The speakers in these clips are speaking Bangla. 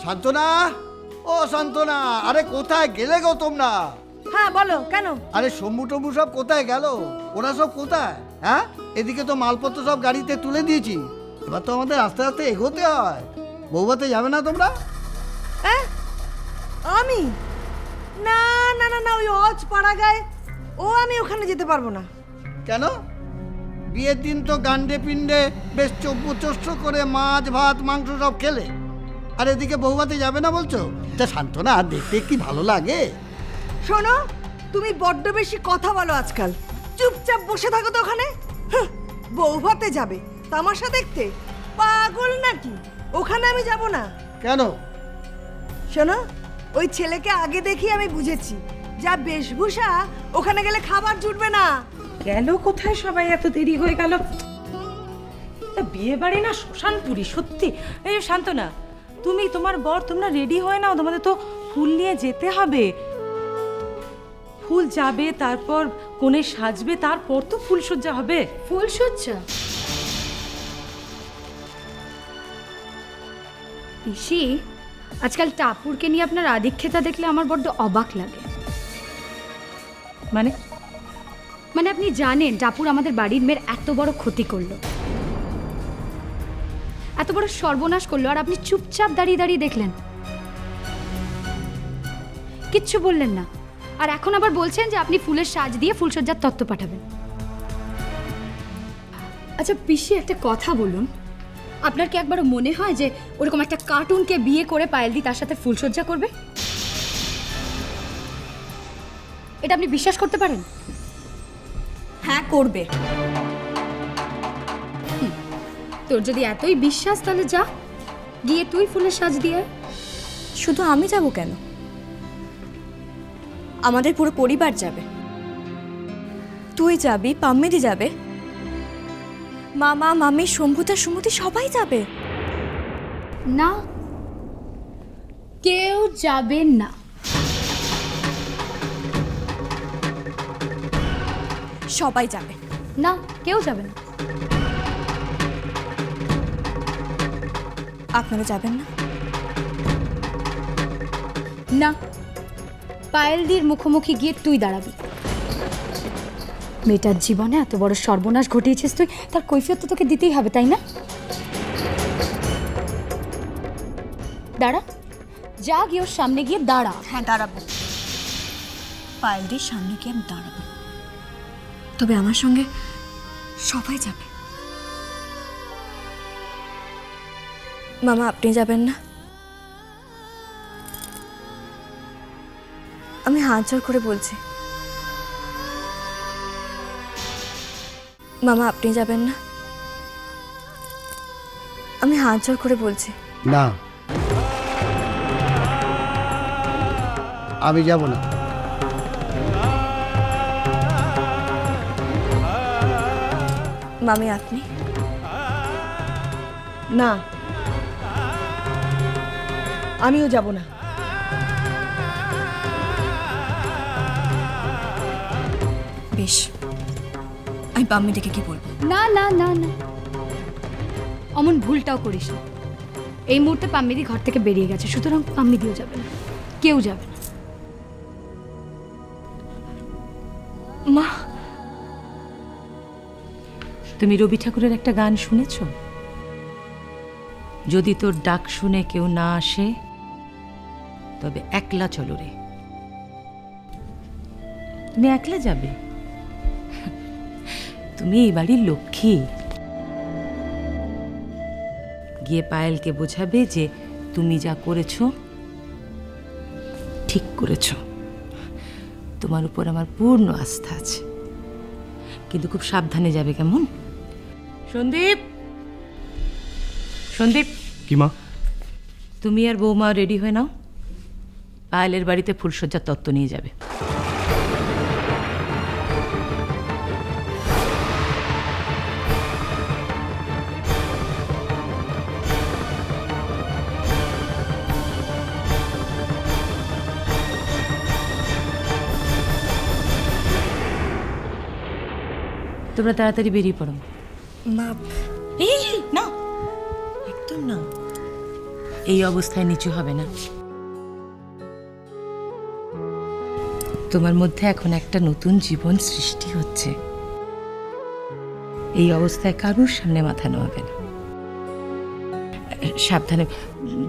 শান্তনা, ও শান্তনা, আরে কোথায় গেলে গো তোমরা? হ্যাঁ বলো, কেন? আরে শম্ভু টম্ভু সব কোথায় গেল? ওরা সব কোথায়? হ্যাঁ, এদিকে তো মালপত্র সব গাড়িতে তুলে দিয়েছি, এবার তো আমাদের আস্তে আস্তে এগোতে হয়। বৌভাতে যাবে না তোমরা? হ্যাঁ আমি না না না না, ওই অজ পাড়া গায়ে আমি ওখানে যেতে পারবো না। কেন? বিয়ের দিন তো গান্ডে পিণ্ডে বেশ চব্বচষ্ট করে মাছ ভাত মাংস সব খেলে, আর এদিকে বৌভাতে যাবে না বলছো? তা শান্তনা, দেখতে কি ভালো লাগে? শোনো, তুমি বড্ড বেশি কথা বলো আজকাল। চুপচাপ বসে থাকো তো ওখানে। বউ ভাতে যাবে তামাশা দেখতে? পাগল নাকি? ওখানে আমি যাব না। কেন? শোনো, ওই ছেলেকে আগে দেখি আমি বুঝেছি, যা বেশভূষা, ওখানে গেলে খাবার জুটবে না। গেল কোথায় সবাই? এত দেরি হয়ে গেল। তা বিয়ে বাড়ি না শ্মশানপুরি? সত্যি। এই শান্তনা, তুমি তোমার বর তোমরা রেডি হয়ে নাও, তোমাদের তো ফুল নিয়ে যেতে হবে। ফুল যাবে, তারপর কোণে সাজবে, তারপর তো ফুলসজ্জা হবে। ফুলসজ্জা? পিসি, আজকাল টাপুরকে নিয়ে আপনার আধিক্যতা দেখলে আমার বড্ড অবাক লাগে। মানে? মানে আপনি জানেন টাপুর আমাদের বাড়ির মেয়ের এত বড় ক্ষতি করলো, এত বড় সর্বনাশ করলো, আর আপনি চুপচাপ দাঁড়িয়ে দাঁড়িয়ে দেখলেন, কিচ্ছু বললেন না। আর এখন আবার বলছেন যে আপনি ফুলের সাজ দিয়ে ফুলসজ্জার তত্ত্ব পাঠাবেন। আচ্ছা পিসি, একটা কথা বলুন, আপনার কি একবারও মনে হয় যে ওরকম একটা কার্টুনকে বিয়ে করে পায়েলদি তার সাথে ফুলসজ্জা করবে? এটা আপনি বিশ্বাস করতে পারেন? হ্যাঁ করবে। তোর যদি এতই বিশ্বাস, তাহলে যা গিয়ে তুই ফুলের সাজ দিয়ে। শুধু আমি যাব কেন? আমাদের পুরো পরিবার যাবে। তুই যাবি, পাম্মিদি যাবে, মামা মামি শম্ভুতা সুমতি সবাই যাবে। না, কেউ যাবে না। সবাই যাবে। না, কেউ যাবে না। আপনারা যাবেন না? না, পায়েলদির মুখোমুখি গিয়ে তুই দাঁড়াবি। মেয়েটার জীবনে এত বড় সর্বনাশ ঘটিয়েছিস তুই, তার কৈফিয়ত তো তোকে দিতেই হবে, তাই না? দাঁড়া, যা গিয়ে ওর সামনে গিয়ে দাঁড়া। হ্যাঁ দাঁড়াবো, পায়েলদির সামনে গিয়ে আমি দাঁড়াবো, তবে আমার সঙ্গে সবাই যাবে। মামা আপনি যাবেন না? আমি হাত জোর করে বলছি, মামা আপনি যাবেন না? আমি হাত জোর করে বলছি। না, আমি যাব না। মামি আপনি? না, আমিও যাব না। বেশ, আমি পাম্মি দেখে কি বলবো? না না না না, অমন ভুলটাও করিস না। এই মুহূর্তে পাম্মিদি ঘর থেকে বেরিয়ে গেছে, সুতরাং পাম্মিদিও যাবে না, কেউ যাবে না। মা, তুমি রবি ঠাকুরের একটা গান শুনেছ? যদি তোর ডাক শুনে কেউ না আসে, তবে একলা চলো রে। তুমি একলা যাবে? তুমি এই বাড়ির লক্ষ্মী। গিয়ে পায়েলকে বোঝাবে যে তুমি যা করেছ ঠিক করেছ, তোমার উপর আমার পূর্ণ আস্থা আছে। কিন্তু খুব সাবধানে যাবে, কেমন? সন্দীপ, সন্দীপ। কি মা? তুমি আর বৌমা রেডি হয়ে নাও, পায়েলের বাড়িতে ফুলসজ্জার তত্ত্ব নিয়ে যাবে। তোমরা তাড়াতাড়ি বেরিয়ে পড়ো। মা এই না, একদম না। এই অবস্থায় নিচু হবে না। তোমার মধ্যে এখন একটা নতুন জীবন সৃষ্টি হচ্ছে। এই অবস্থায় কারুর সামনে মাথা নোয়াবে না। সাবধানে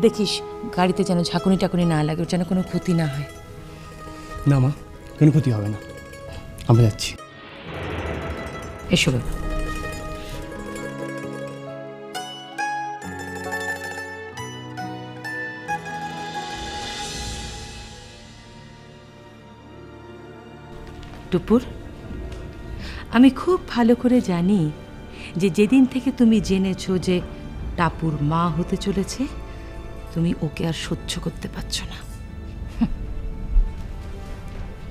দেখিস, গাড়িতে যেন ঝাঁকুনি টাকুনি না লাগে, ওর যেন কোনো ক্ষতি না হয়। না মা, কোনো ক্ষতি হবে না, আমরা যাচ্ছি। এসো বাবা। টুপুর, আমি খুব ভালো করে জানি যে যেদিন থেকে তুমি জেনেছো যে টাপুর মা হতে চলেছে, তুমি ওকে আর সহ্য করতে পারছো না।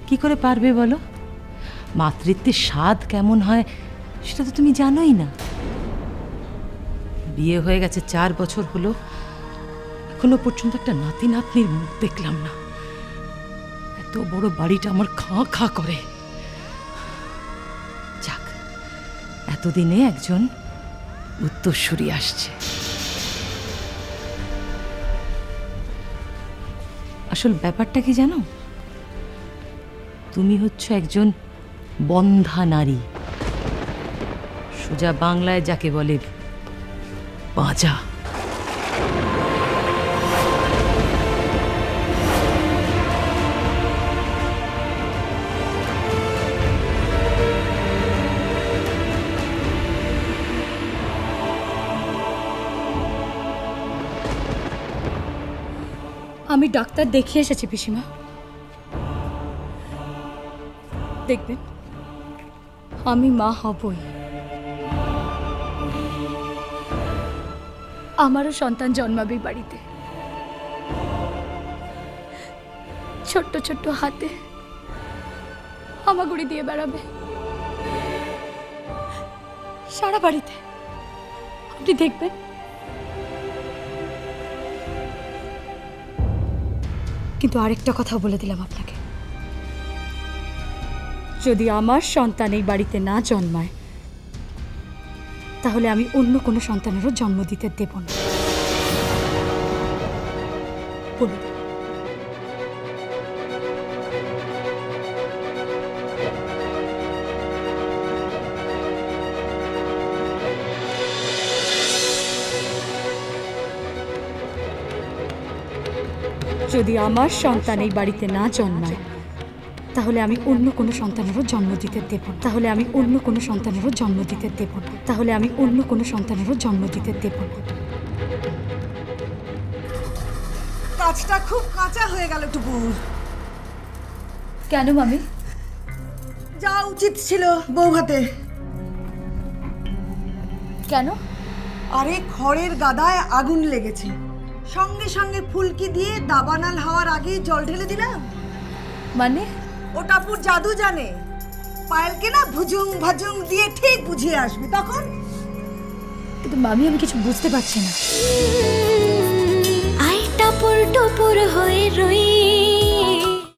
কি করে পারবে বলো? মাতৃত্বের স্বাদ কেমন হয় সেটা তো তুমি জানোই না। বিয়ে হয়ে গেছে 4 বছর হলো, এখনো পর্যন্ত একটা নাতি নাতনির মুখ দেখলাম না। এত বড় বাড়িটা আমার খাঁ খাঁ করে। যাক, এতদিনে একজন উত্তরসূরি আসছে। আসল ব্যাপারটা কি জানো? তুমি হচ্ছ একজন বন্ধা নারী, সোজা বাংলায় যাকে বলে বাজা। আমি ডাক্তার দেখিয়ে এসেছি পিসিমা। দেখবেন আমি মা হবই। আমারও সন্তান জন্মাবে বাড়িতে, ছোট্ট ছোট্ট হাতে হামাগুড়ি দিয়ে বেড়াবে সারা বাড়িতে। আপনি দেখবেন। কিন্তু আরেকটা কথা বলে দিলাম আপনাকে, যদি আমার সন্তান এই বাড়িতে না জন্মায়, তাহলে আমি অন্য কোনো সন্তানেরও জন্ম দিতে দেব না। বলুন। যদি আমার সন্তান এই বাড়িতে না জন্মায়, তাহলে আমি অন্য কোনো সন্তানেরও জন্ম দিতে দেব না। তাহলে আমি অন্য কোনো সন্তানেরও জন্ম দিতে দেব না। তাহলে আমি অন্য কোনো সন্তানেরও জন্ম দিতে দেব না। কাজটা খুব কাঁচা হয়ে গেল টুকুর। কেন মামি? যা উচিত ছিল বৌভাতে। কেন? আরে খড়ের গাদায় আগুন লেগেছে, সঙ্গে সঙ্গে ফুলকি দিয়ে দাবানাল হওয়ার আগেই জল ঢেলে দিলাম। মানে? ও টাপুর জাদু জানে, পায়েলকে না ভুজুং ভাজুং দিয়ে ঠিক বুঝিয়ে আসবে তখন। কিন্তু মামি আমি কিছু বুঝতে পারছি না। আই টাপুর টুপুর হয়ে রই